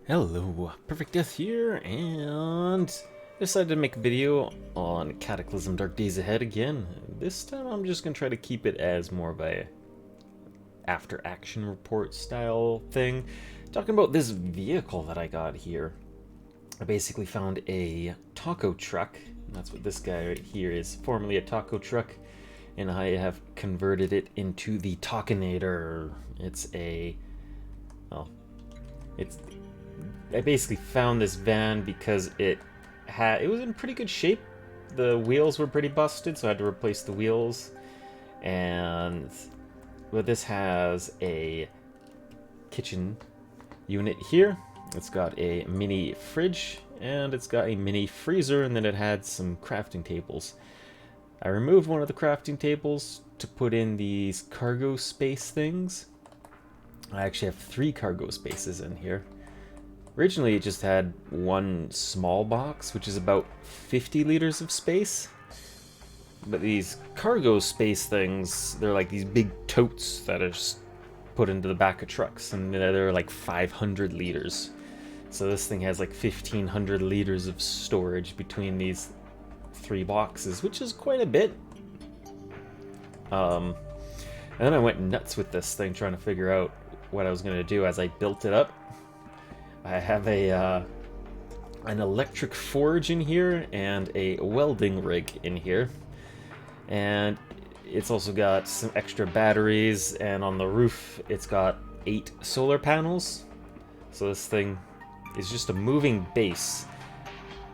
Hello, Perfect Death here, and decided to make a video on Cataclysm Dark Days Ahead again. This time I'm just going to try to keep it as more of a after action report style thing. Talking about this vehicle that I got here. I basically found a taco truck. That's what this guy right here is, formerly a taco truck, and I have converted it into the Talkinator. It's a, well, it's I basically found this van because it was in pretty good shape. The wheels were pretty busted, so I had to replace the wheels. And this has a kitchen unit here. It's got a mini fridge and it's got a mini freezer, and then it had some crafting tables. I removed one of the crafting tables to put in these cargo space things. I actually have 3 cargo spaces in here. Originally, it just had one small box, which is about 50 liters of space. But these cargo space things, they're like these big totes that are just put into the back of trucks, and they're like 500 liters. So this thing has like 1,500 liters of storage between these 3 boxes, which is quite a bit. And then I went nuts with this thing, trying to figure out what I was going to do as I built it up. I have an electric forge in here and a welding rig in here, and it's also got some extra batteries, and on the roof it's got 8 solar panels. So this thing is just a moving base,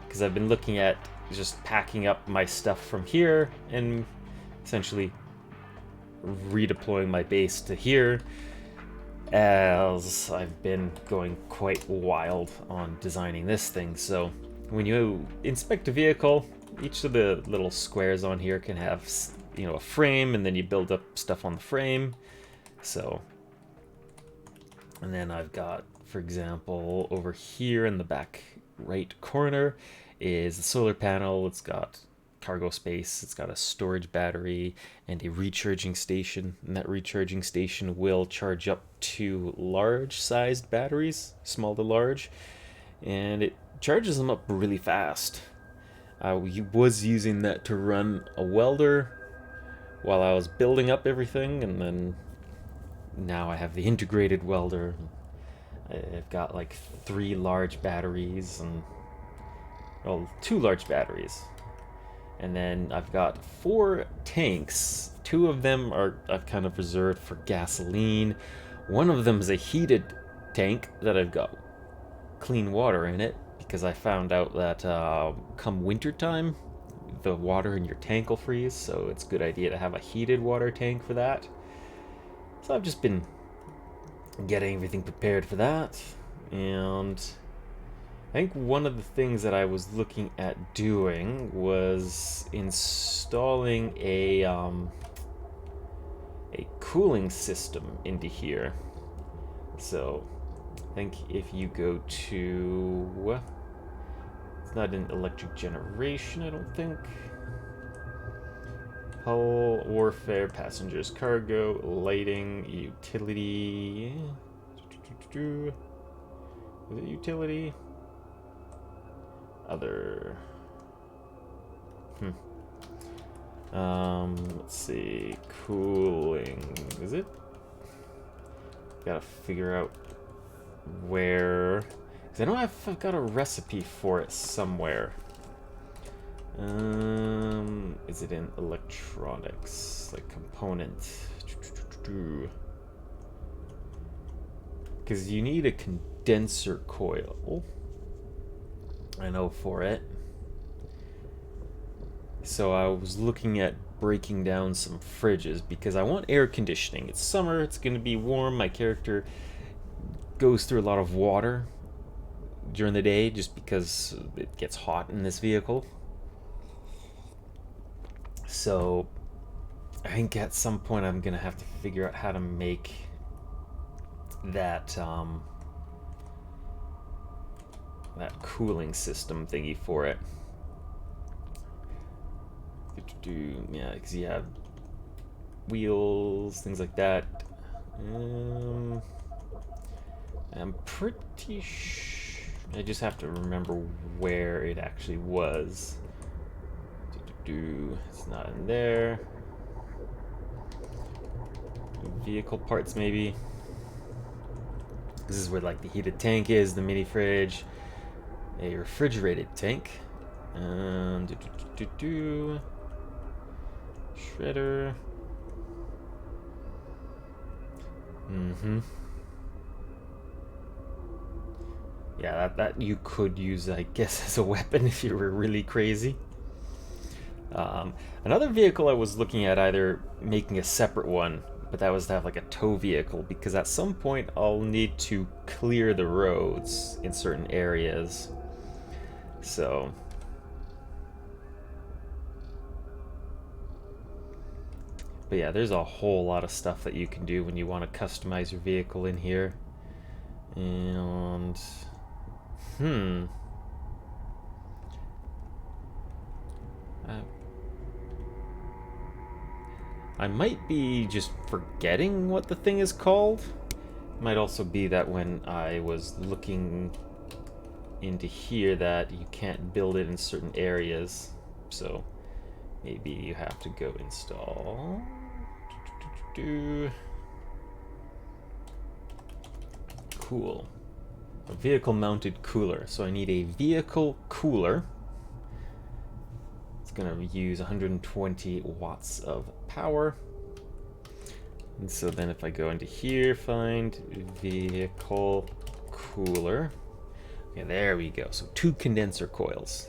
because I've been looking at just packing up my stuff from here and essentially redeploying my base to here, as I've been going quite wild on designing this thing. So when you inspect a vehicle, each of the little squares on here can have, a frame, and then you build up stuff on the frame. So, and then I've got, for example, over here in the back right corner is the solar panel. It's got cargo space, it's got a storage battery and a recharging station, and that recharging station will charge up to large sized batteries, small to large, and it charges them up really fast. I was using that to run a welder while I was building up everything, and then now I have the integrated welder. I've got like 3 large batteries, and 2 large batteries. And then I've got 4 tanks. 2 of them I've kind of reserved for gasoline. One of them is a heated tank that I've got clean water in it, because I found out that come wintertime, the water in your tank will freeze, so it's a good idea to have a heated water tank for that. So I've just been getting everything prepared for that, and I think one of the things that I was looking at doing was installing a cooling system into here. So I think if you go to, it's not an electric generation, I don't think. Hull, warfare, passengers, cargo, lighting, utility. Is it utility? Other. Let's see. Cooling. Is it? Gotta figure out where. Because I know I've got a recipe for it somewhere. Is it in electronics? Like component? Because you need a condenser coil, I know, for it. So I was looking at breaking down some fridges, because I want air conditioning. It's summer, it's going to be warm. My character goes through a lot of water during the day just because it gets hot in this vehicle. So I think at some point I'm going to have to figure out how to make that that cooling system thingy for it. Yeah, because you have wheels, things like that. I'm pretty I just have to remember where it actually was. It's not in there. Vehicle parts, maybe. This is where like the heated tank is, the mini fridge, a refrigerated tank, shredder. Yeah, that you could use, I guess, as a weapon if you were really crazy. Another vehicle I was looking at either making a separate one, but that was to have like a tow vehicle, because at some point I'll need to clear the roads in certain areas. So but yeah, there's a whole lot of stuff that you can do when you want to customize your vehicle in here. And I might be just forgetting what the thing is called. Might also be that when I was looking into here that you can't build it in certain areas. So maybe you have to go install. Cool. A vehicle mounted cooler. So I need a vehicle cooler. It's gonna use 120 watts of power. And so then if I go into here, find vehicle cooler. Okay, there we go. So 2 condenser coils,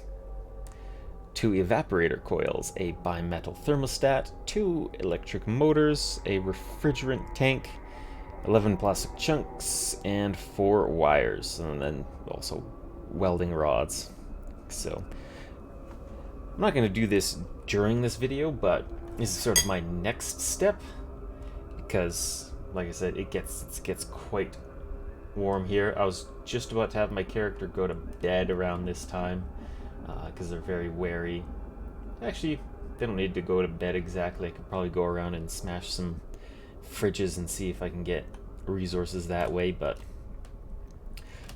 2 evaporator coils, a bimetal thermostat, 2 electric motors, a refrigerant tank, 11 plastic chunks, and 4 wires, and then also welding rods. So I'm not going to do this during this video, but this is sort of my next step, because like I said, it gets quite warm here. I was just about to have my character go to bed around this time, because they're very wary. Actually, they don't need to go to bed exactly. I could probably go around and smash some fridges and see if I can get resources that way, but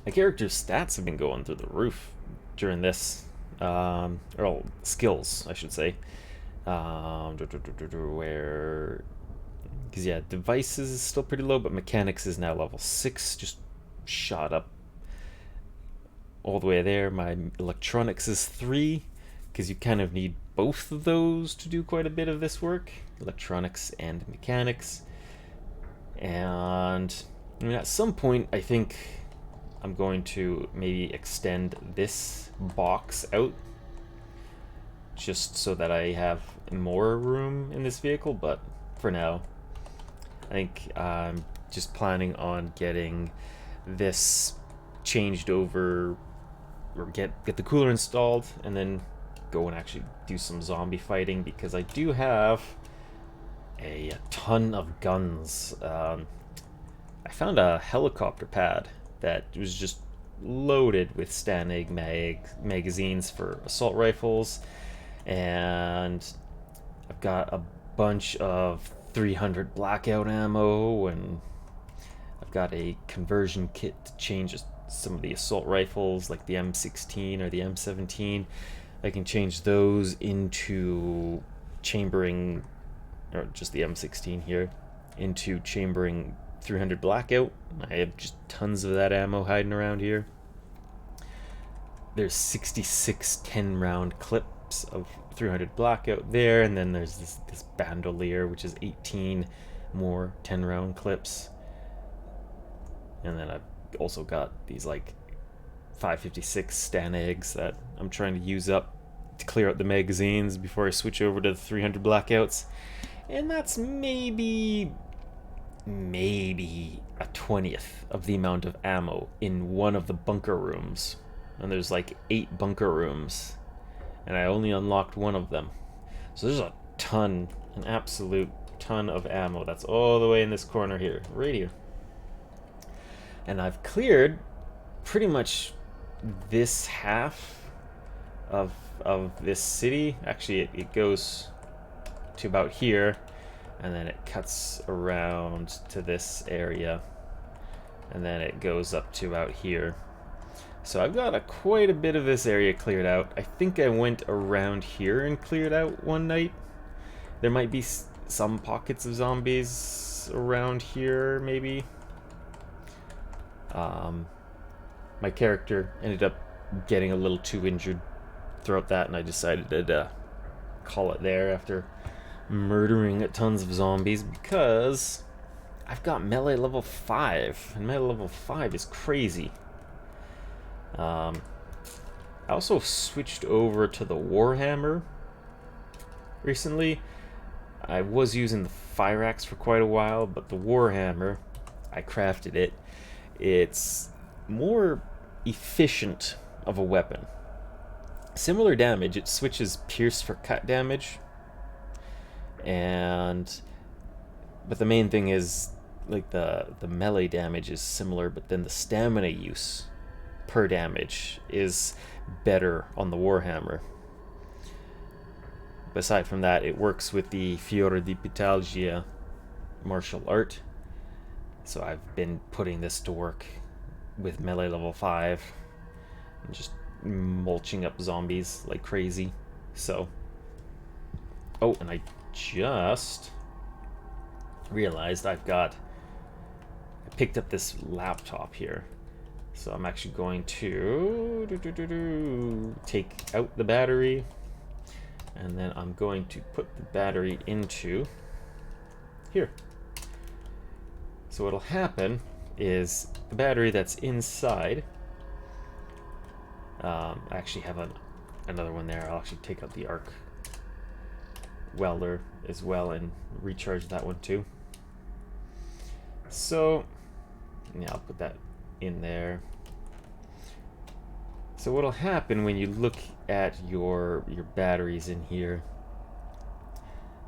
my character's stats have been going through the roof during this, or skills, I should say. Where, because yeah, devices is still pretty low, but mechanics is now level 6, just shot up all the way there. My electronics is 3, because you kind of need both of those to do quite a bit of this work, electronics and mechanics. And I mean, at some point I think I'm going to maybe extend this box out just so that I have more room in this vehicle, but for now I think I'm just planning on getting this changed over, or get the cooler installed, and then go and actually do some zombie fighting, because I do have a ton of guns. I found a helicopter pad that was just loaded with Stanag magazines for assault rifles, and I've got a bunch of 300 blackout ammo, and I've got a conversion kit to change some of the assault rifles, like the M16 or the M17. I can change those into chambering, or just the M16 here, into chambering 300 blackout. I have just tons of that ammo hiding around here. There's 66 10-round clips of 300 blackout there, and then there's this bandolier, which is 18 more 10-round clips. And then I've also got these like 556 Stanags that I'm trying to use up to clear out the magazines before I switch over to the 300 blackouts. And that's maybe a 20th of the amount of ammo in one of the bunker rooms. And there's like 8 bunker rooms, and I only unlocked one of them. So there's a ton, an absolute ton of ammo that's all the way in this corner here, right here. And I've cleared pretty much this half of this city. Actually, it goes to about here, and then it cuts around to this area, and then it goes up to about here. So I've got quite a bit of this area cleared out. I think I went around here and cleared out one night. There might be some pockets of zombies around here, maybe. My character ended up getting a little too injured throughout that, and I decided to call it there after murdering tons of zombies, because I've got melee level 5, and melee level 5 is crazy. I also switched over to the Warhammer recently. I was using the Fire Axe for quite a while, but the Warhammer, I crafted it. It's more efficient of a weapon. Similar damage, it switches pierce for cut damage. But the main thing is, like, the melee damage is similar, but then the stamina use per damage is better on the Warhammer. Aside from that, it works with the Fiore di Pitalgia martial art. So I've been putting this to work with melee level 5 and just mulching up zombies like crazy. So, oh, and I just realized I picked up this laptop here. So I'm actually going to take out the battery, and then I'm going to put the battery into here. So what'll happen is the battery that's inside, I actually have another one there. I'll actually take out the arc welder as well and recharge that one too. So yeah, I'll put that in there. So what'll happen when you look at your batteries in here,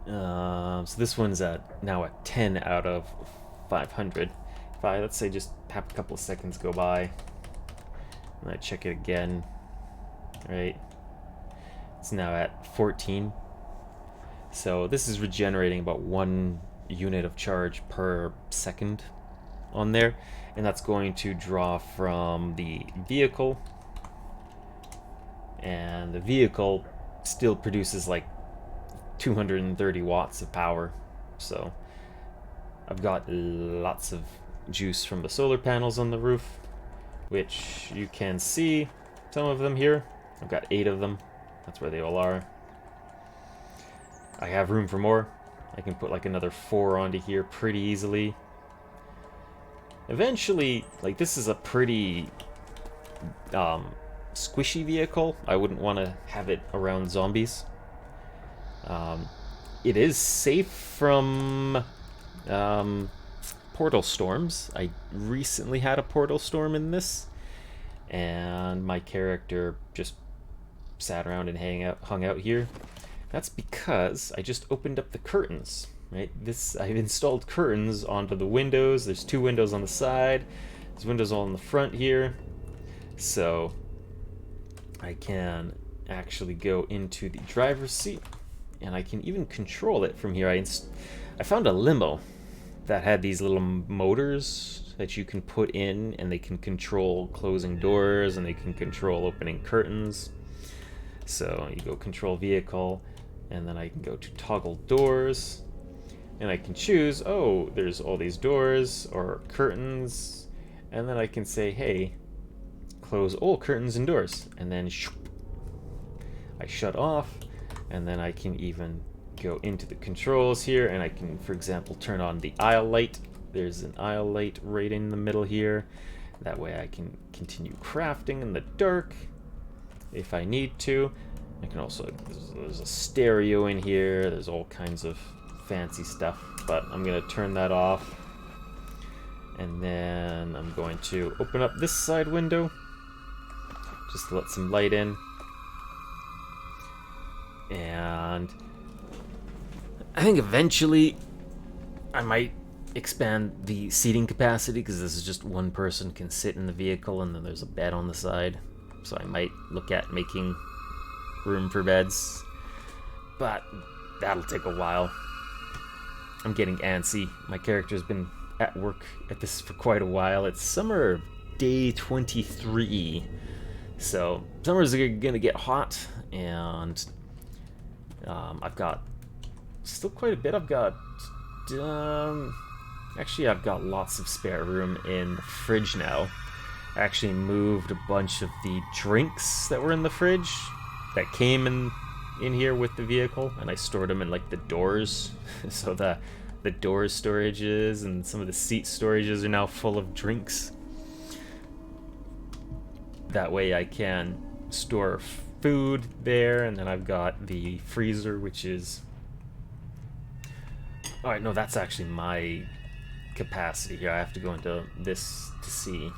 so this one's now at 10 out of 500. If I, let's say, just have a couple of seconds go by and I check it again, right, it's now at 14. So this is regenerating about 1 unit of charge per second on there, and that's going to draw from the vehicle, and the vehicle still produces like 230 watts of power. So I've got lots of juice from the solar panels on the roof, which you can see some of them here. I've got 8 of them. That's where they all are. I have room for more. I can put like another 4 onto here pretty easily. Eventually, like, this is a pretty squishy vehicle. I wouldn't want to have it around zombies. It is safe from portal storms. I recently had a portal storm in this, and my character just sat around and hung out here. That's because I just opened up the curtains, right? I've installed curtains onto the windows. There's 2 windows on the side. There's windows all in the front here. So I can actually go into the driver's seat, and I can even control it from here. I found a limo that had these little motors that you can put in, and they can control closing doors, and they can control opening curtains. So you go control vehicle, and then I can go to toggle doors, and I can choose, oh, there's all these doors or curtains, and then I can say, hey, close all curtains and doors, and then I shut off. And then I can even go into the controls here, and I can, for example, turn on the aisle light. There's an aisle light right in the middle here. That way I can continue crafting in the dark if I need to. I can also, there's a stereo in here. There's all kinds of fancy stuff, but I'm going to turn that off. And then I'm going to open up this side window just to let some light in. And I think eventually I might expand the seating capacity, because this is just one person can sit in the vehicle, and then there's a bed on the side. So I might look at making room for beds, but that'll take a while. I'm getting antsy. My character's been at work at this for quite a while. It's summer day 23. So summer's gonna get hot, and I've got still quite a bit. I've got actually I've got lots of spare room in the fridge now. I actually moved a bunch of the drinks that were in the fridge that came in here with the vehicle, and I stored them in like the doors. So the door storages and some of the seat storages are now full of drinks. That way I can store food there, and then I've got the freezer, which is... Alright, no, that's actually my capacity here. I have to go into this to see.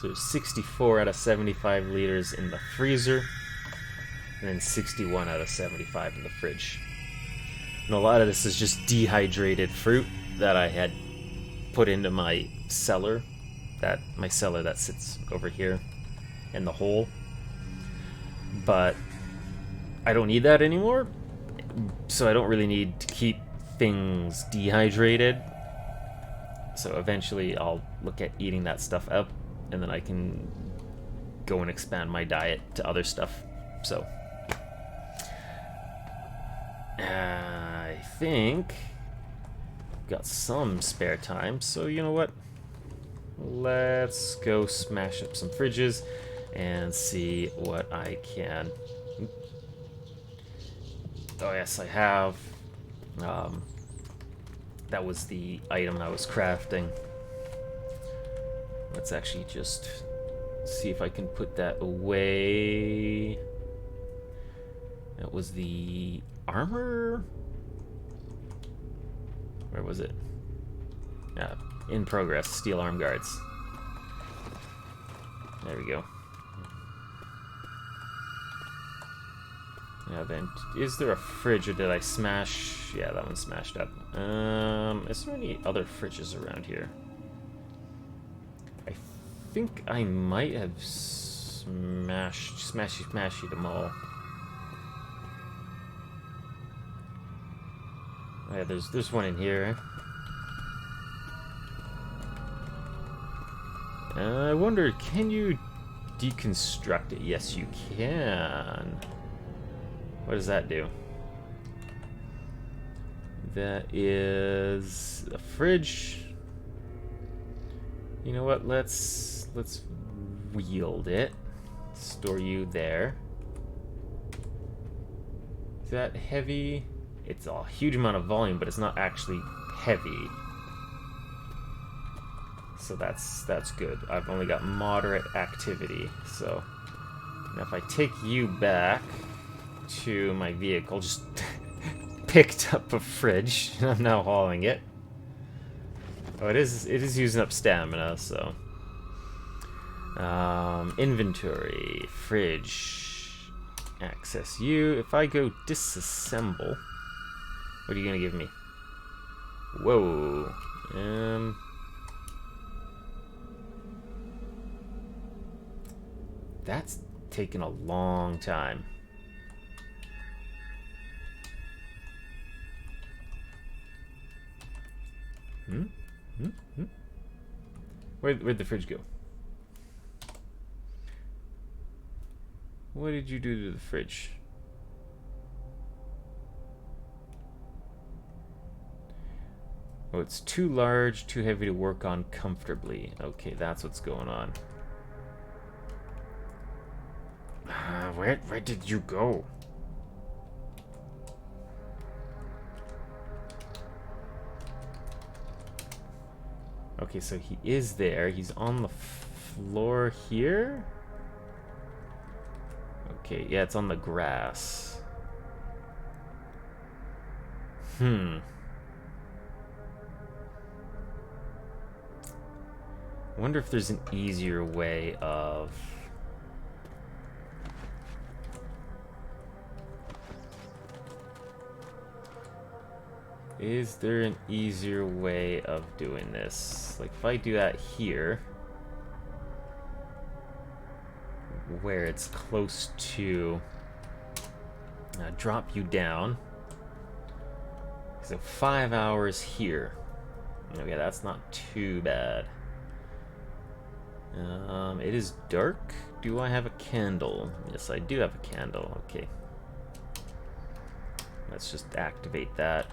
So there's 64 out of 75 liters in the freezer, and then 61 out of 75 in the fridge. And a lot of this is just dehydrated fruit that I had put into my cellar, that sits over here in the hole. But I don't need that anymore, so I don't really need to keep things dehydrated. So eventually I'll look at eating that stuff up, and then I can go and expand my diet to other stuff. So I think I've got some spare time, so you know what? Let's go smash up some fridges and see what I can... Oh yes, I have. That was the item I was crafting. Let's actually just see if I can put that away. That was the armor? Where was it? In progress, steel arm guards. There we go. Now then, is there a fridge, or did I smash? Yeah, that one smashed up. Is there any other fridges around here? I think I might have smashy them all. Oh yeah, there's one in here. I wonder, can you deconstruct it? Yes, you can. What does that do? That is a fridge. You know what? Let's wield it. Store you there. Is that heavy? It's a huge amount of volume, but it's not actually heavy. So that's good. I've only got moderate activity. So now if I take you back to my vehicle, just picked up a fridge. I'm now hauling it. Oh, it is using up stamina, so inventory, fridge, access you. If I go disassemble, what are you gonna give me? Whoa. That's taken a long time. Where'd the fridge go? What did you do to the fridge? Oh, it's too large, too heavy to work on comfortably. Okay, that's what's going on. Where did you go? Okay, so he is there. He's on the floor here? Okay, yeah, it's on the grass. I wonder if there's an easier way of... Is there an easier way of doing this? Like, if I do that here, where it's close to drop you down. So 5 hours here. Okay, that's not too bad. It is dark. Do I have a candle? Yes, I do have a candle. Okay. Let's just activate that.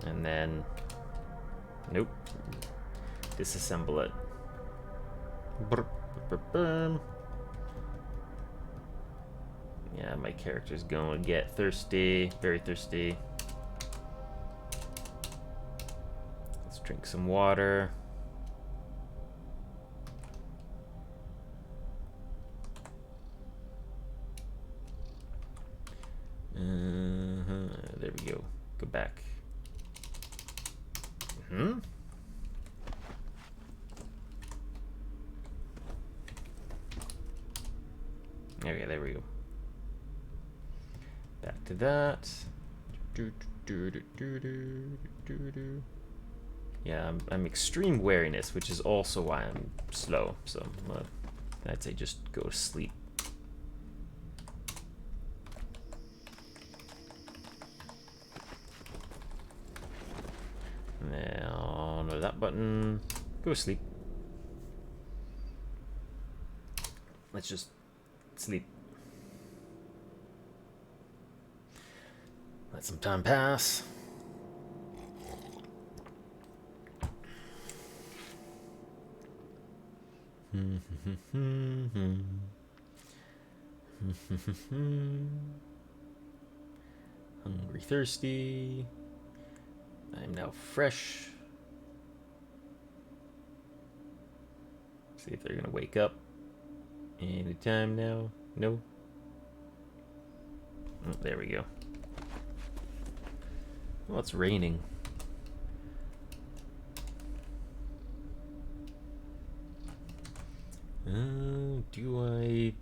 And then... Nope. Disassemble it. Yeah, my character's going to get thirsty. Very thirsty. Let's drink some water. There we go. Go back. Okay, there we go. Back to that. Yeah, I'm extreme wariness, which is also why I'm slow. So I'd say just go to sleep. Now, no, that button. Go to sleep. Let's just sleep. Let some time pass. Hungry, thirsty. I'm now fresh. See if they're gonna wake up anytime now. No. Oh, there we go. Well, it's raining. Do I...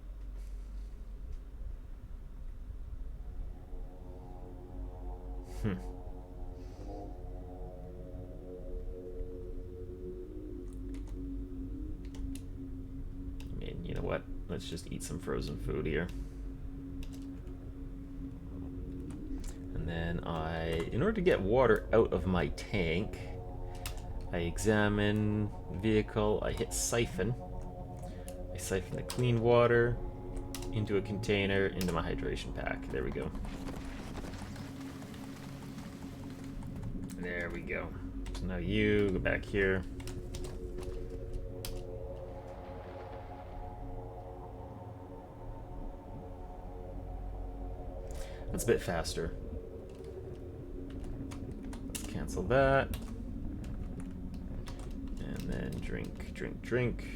I mean, you know what? Let's just eat some frozen food here. And then in order to get water out of my tank, I examine vehicle, I hit siphon. I siphon the clean water into a container, into my hydration pack. There we go. There we go. So now you go back here. That's a bit faster. Let's cancel that. And then drink, drink, drink.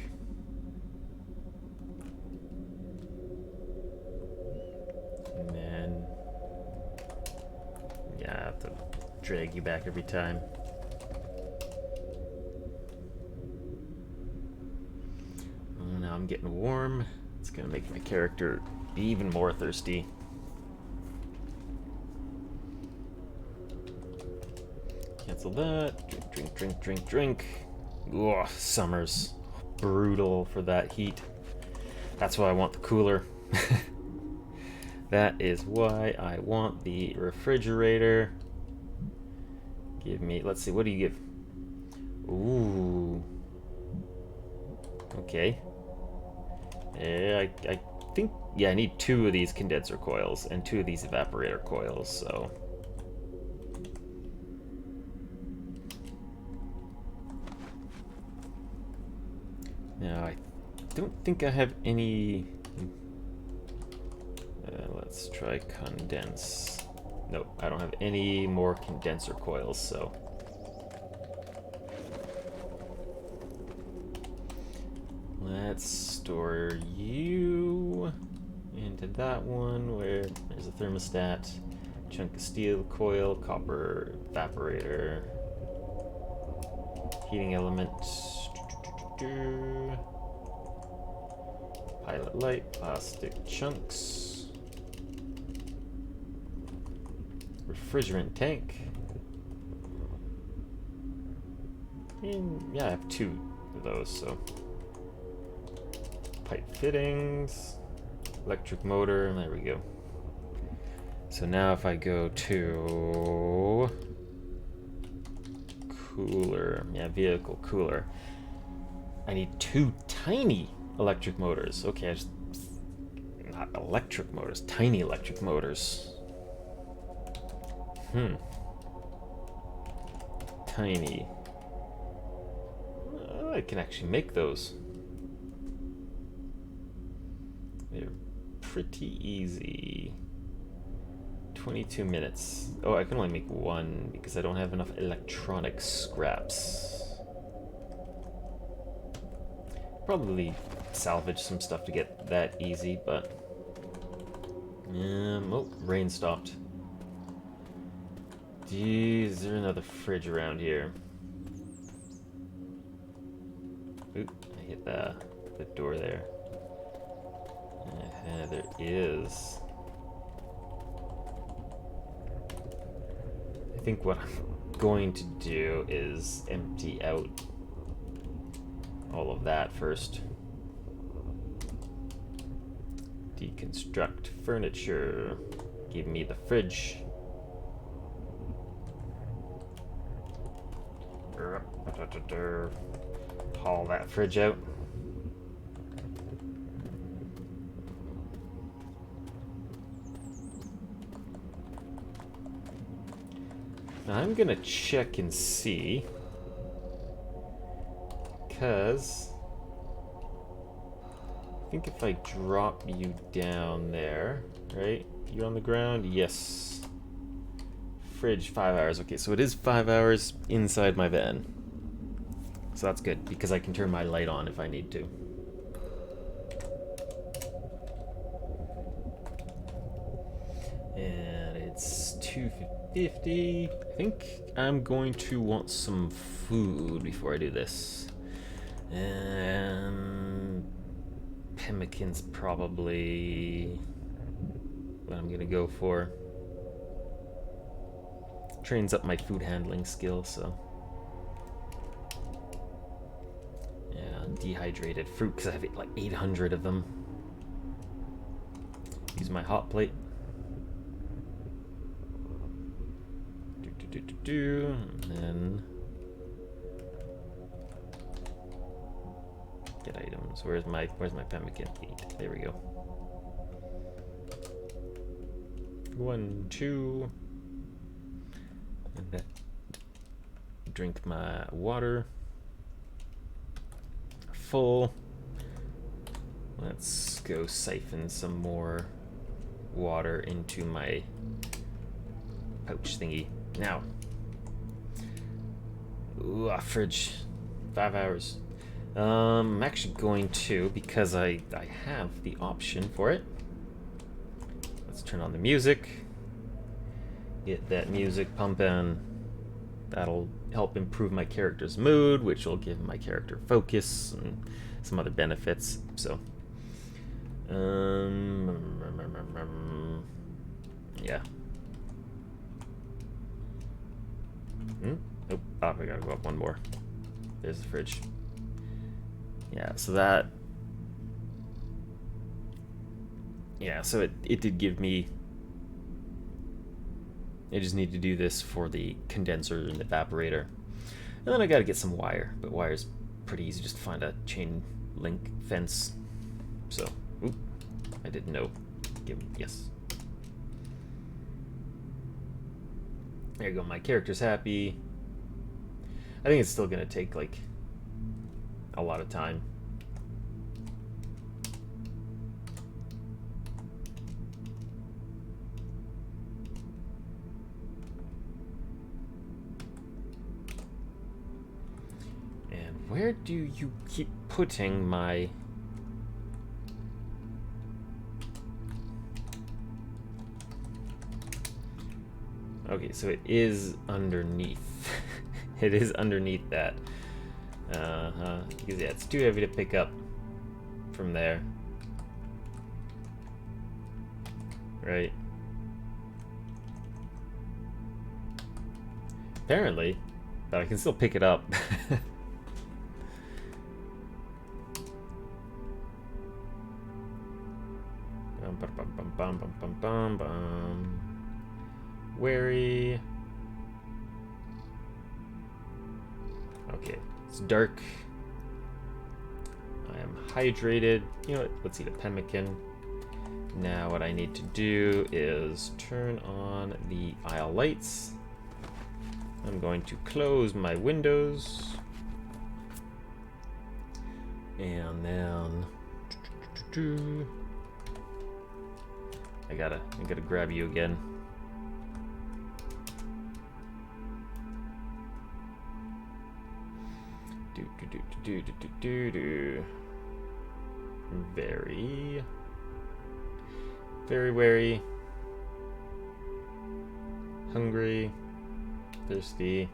And then, yeah, I have to drag you back every time. Oh, now I'm getting warm. It's gonna make my character even more thirsty. Cancel that. Drink, drink, drink, drink, drink. Ugh, summer's brutal for that heat. That's why I want the cooler. That is why I want the refrigerator. Give me, let's see, what do you give? Ooh. Okay. I think, yeah, I need 2 of these condenser coils and 2 of these evaporator coils, so. Now, I don't think I have any... let's try condense. Nope, I don't have any more condenser coils, so... Let's store you into that one where there's a thermostat, chunk of steel coil, copper evaporator, heating element, pilot light, plastic chunks, refrigerant tank, and yeah, I have 2 of those, so pipe fittings, electric motor, and there we go. So now if I go to cooler, yeah, vehicle cooler, I need 2 tiny electric motors. Okay, not electric motors, tiny electric motors. Tiny. I can actually make those. They're pretty easy. 22 minutes. Oh, I can only make 1 because I don't have enough electronic scraps. Probably salvage some stuff to get that easy, but... oh, rain stopped. Geez, is there another fridge around here? Oop, I hit the door there. There is. I think what I'm going to do is empty out all of that first. Deconstruct furniture. Give me the fridge. Haul that fridge out. Now I'm gonna check and see, because I think if I drop you down there, right? You're on the ground? Yes. Fridge, 5 hours. Okay, so it is 5 hours inside my van. So that's good, because I can turn my light on if I need to. And it's 2:50. I think I'm going to want some food before I do this. Pemmican's probably what I'm gonna go for. Trains up my food handling skill, so. Yeah, dehydrated fruit, because I have like 800 of them. Use my hot plate. And then get items. Where's my pemmican? 8. There we go. 1, 2. And then drink my water. Full. Let's go siphon some more water into my pouch thingy. Now. Ooh, a fridge. 5 hours. I'm actually going to, because I have the option for it. Let's turn on the music. Get that music pumping. That'll help improve my character's mood, which will give my character focus and some other benefits. So, yeah. Oh, we gotta go up one more. There's the fridge. Yeah, so that... Yeah, so it did give me... I just need to do this for the condenser and evaporator. And then I gotta get some wire, but wire's pretty easy just to find a chain link fence. So, oop, I didn't know. Yes. There you go, my character's happy. I think it's still gonna take like a lot of time. And where do you keep putting my... Okay, so it is underneath. It is underneath that. Because yeah, it's too heavy to pick up from there. Right. Apparently, but I can still pick it up. Wary. Okay, it's dark. hydrated. You know what? Let's eat a pemmican. Now what I need to do is turn on the aisle lights. I'm going to close my windows. And then I gotta grab you again. Very, very wary, hungry, thirsty.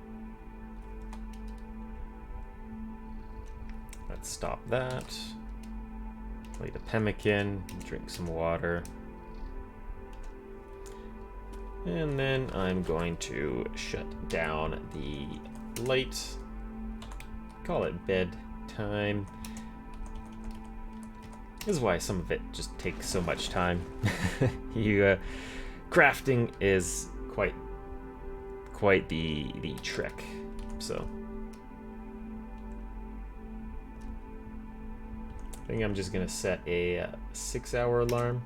Let's stop that. Light a pemmican, drink some water. And then I'm going to shut down the light. Call it bedtime. This is why some of it just takes so much time. Crafting is quite the trick. So I think I'm just gonna set a 6-hour alarm.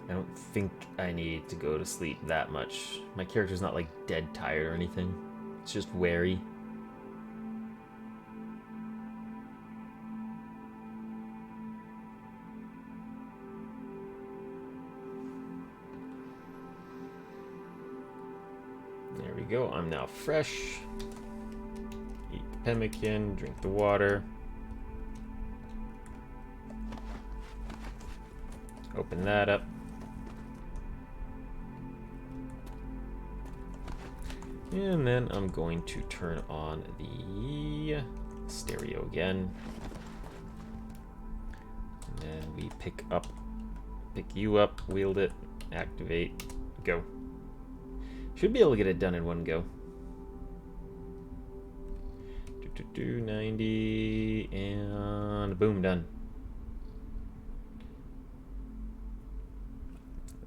I don't think I need to go to sleep that much. My character's not like dead tired or anything. It's just wary. There we go. I'm now fresh. Eat the pemmican, drink the water. Open that up. And then I'm going to turn on the stereo again. And then we pick you up, wield it, activate, go. Should be able to get it done in one go. 90, and boom, done.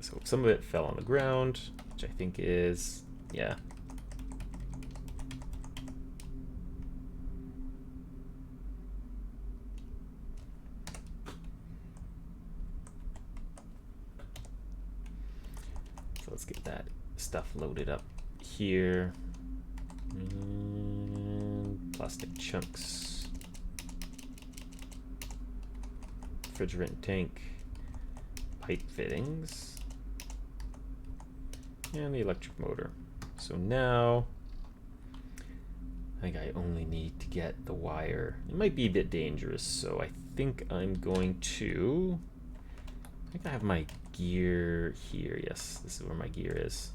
So some of it fell on the ground, which I think is, yeah. So let's get that stuff loaded up here. And plastic chunks. Refrigerant tank. Pipe fittings. And the electric motor. So now I think I only need to get the wire. It might be a bit dangerous, so I think I'm going to, I think I have my gear here. Yes, this is where my gear is.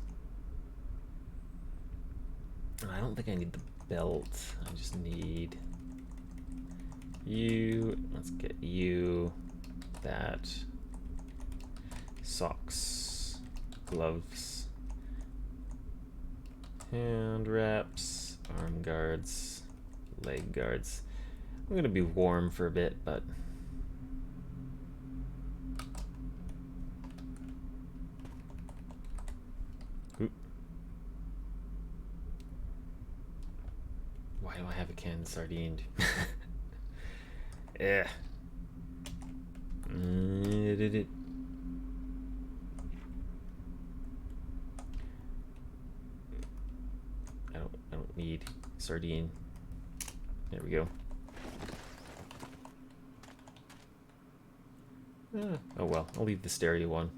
And I don't think I need the belt. I just need you. Let's get you. That. Socks. Gloves. Hand wraps. Arm guards. Leg guards. I'm gonna be warm for a bit, but why do I have a can sardined? Yeah. I don't need sardine. There we go. Oh well, I'll leave the stereo one.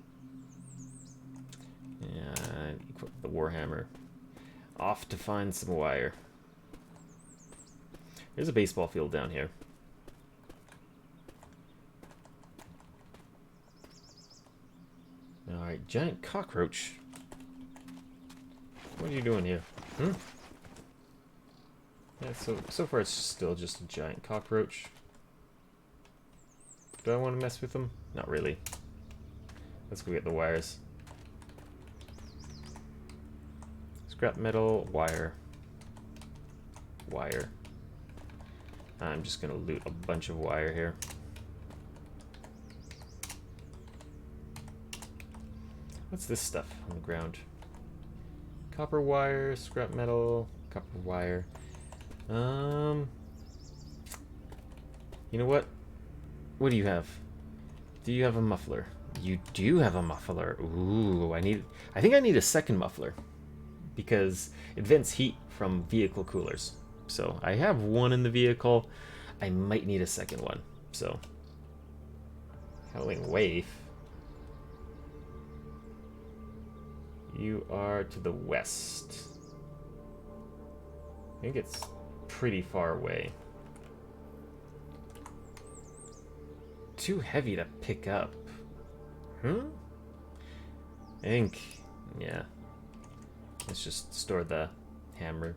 And equip the warhammer. Off to find some wire. There's a baseball field down here. Alright, giant cockroach. What are you doing here? Hmm? Yeah, so far it's still just a giant cockroach. Do I want to mess with them? Not really. Let's go get the wires. Scrap metal, wire. Wire. I'm just gonna loot a bunch of wire here. What's this stuff on the ground? Copper wire, scrap metal, copper wire. You know what? What do you have? Do you have a muffler? You do have a muffler. Ooh, I think I need a second muffler because it vents heat from vehicle coolers. So I have one in the vehicle. I might need a second one. So, Howling Waif. You are to the west. I think it's pretty far away. Too heavy to pick up. I think, yeah. Let's just store the hammer.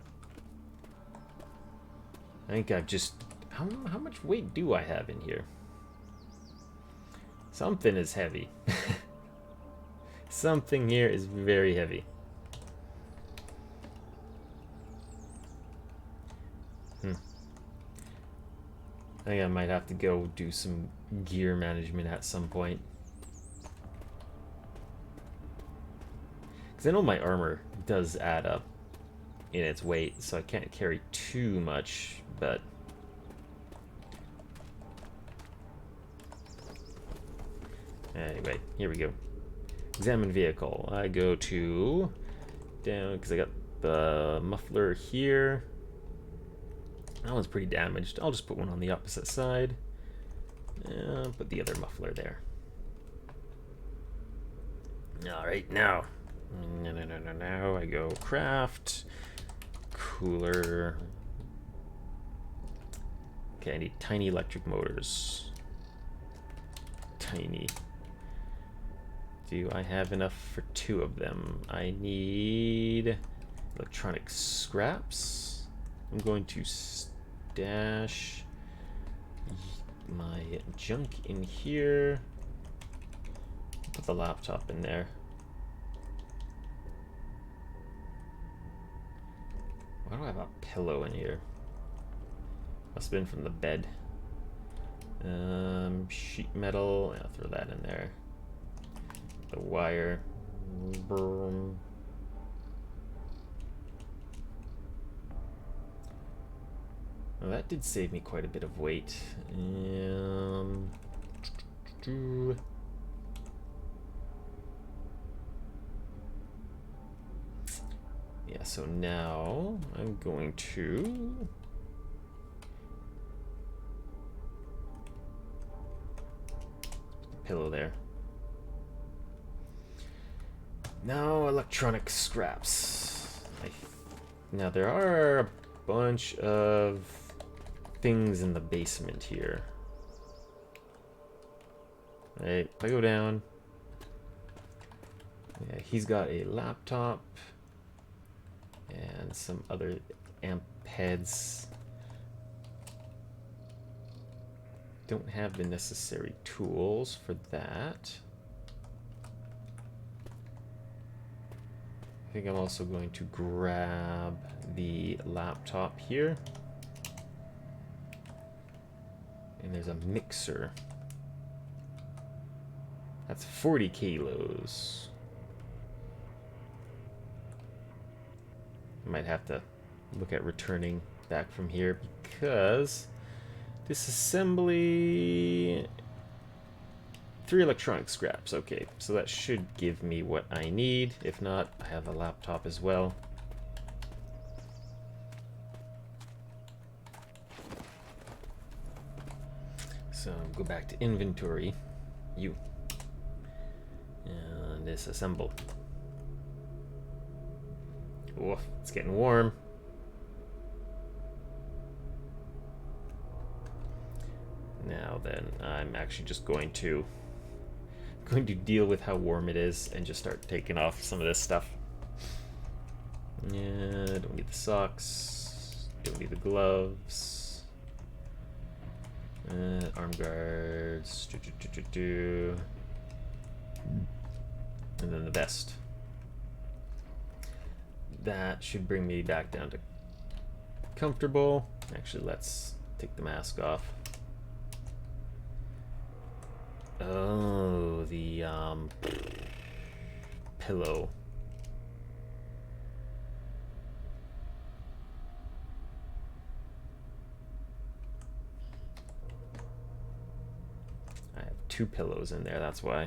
I think I've just... How much weight do I have in here? Something is heavy. Something here is very heavy. I think I might have to go do some gear management at some point. Because I know my armor does add up in its weight, so I can't carry too much, but... Anyway, here we go. Examine vehicle. I go to... down, because I got the muffler here. That one's pretty damaged. I'll just put one on the opposite side. Put the other muffler there. Alright, now. No. I go craft. Cooler. Okay, I need tiny electric motors. Tiny. Do I have enough for 2 of them? I need electronic scraps. I'm going to stash my junk in here. Put the laptop in there. Why do I have a pillow in here? Must have been from the bed. Sheet metal. I'll throw that in there. The wire. Well, that did save me quite a bit of weight. Yeah, so now I'm going to put the pillow there. Now electronic scraps. Now there are a bunch of things in the basement here. Right, if I go down, yeah, he's got a laptop and some other amp heads. Don't have the necessary tools for that. I think I'm also going to grab the laptop here. And there's a mixer. That's 40 kilos. I might have to look at returning back from here because disassembly 3 electronic scraps. Okay, so that should give me what I need. If not, I have a laptop as well. So go back to inventory, and disassemble. Oh, it's getting warm. Now then, I'm actually just going to deal with how warm it is and just start taking off some of this stuff. Yeah, don't need the socks. Don't need the gloves. Arm guards. And then the vest. That should bring me back down to comfortable. Actually, let's take the mask off. Oh, the pillow. 2 pillows in there, that's why.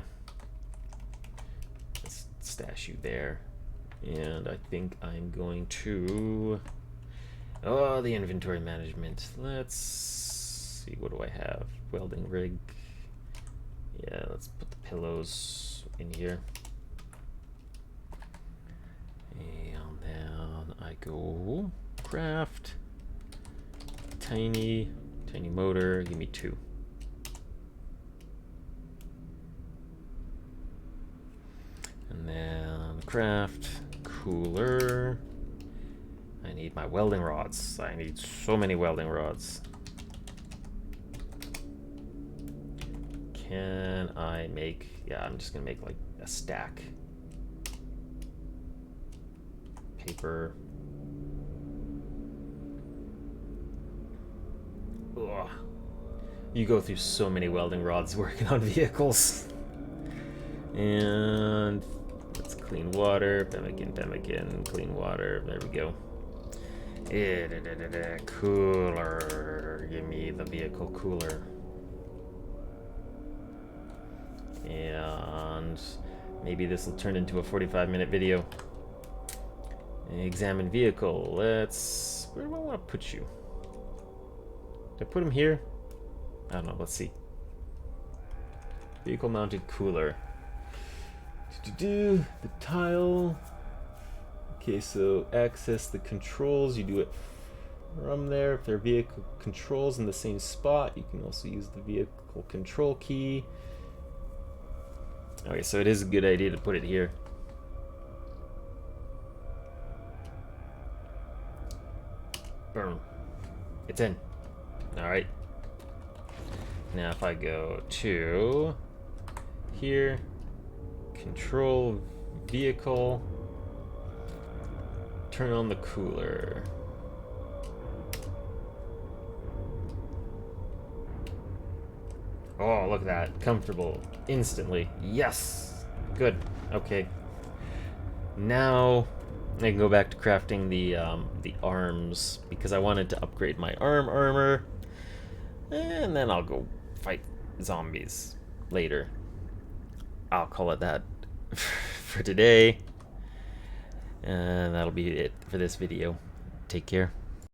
Let's stash you there. And I think I'm going to... Oh, the inventory management. Let's see, what do I have? Welding rig. Yeah, let's put the pillows in here. And then I go craft. Tiny motor, give me 2. And then craft cooler. I need my welding rods. I need so many welding rods. Can I make... Yeah, I'm just gonna make like a stack. Paper. Ugh. You go through so many welding rods working on vehicles. And let's clean water. Pemmican, clean water. There we go. Cooler. Give me the vehicle cooler. And maybe this will turn into a 45-minute video. Examine vehicle. Let's... Where do I want to put you? Did I put him here? I don't know. Let's see. Vehicle mounted cooler. The tile. Okay, so access the controls. You do it from there. If there are vehicle controls in the same spot, you can also use the vehicle control key. Okay, so it is a good idea to put it here. Boom. It's in. Alright. Now if I go to here, control vehicle, turn on the cooler. Oh, look at that. Comfortable. Instantly. Yes! Good. Okay. Now I can go back to crafting the arms, because I wanted to upgrade my armor. And then I'll go fight zombies later. I'll call it that for today. And that'll be it for this video. Take care.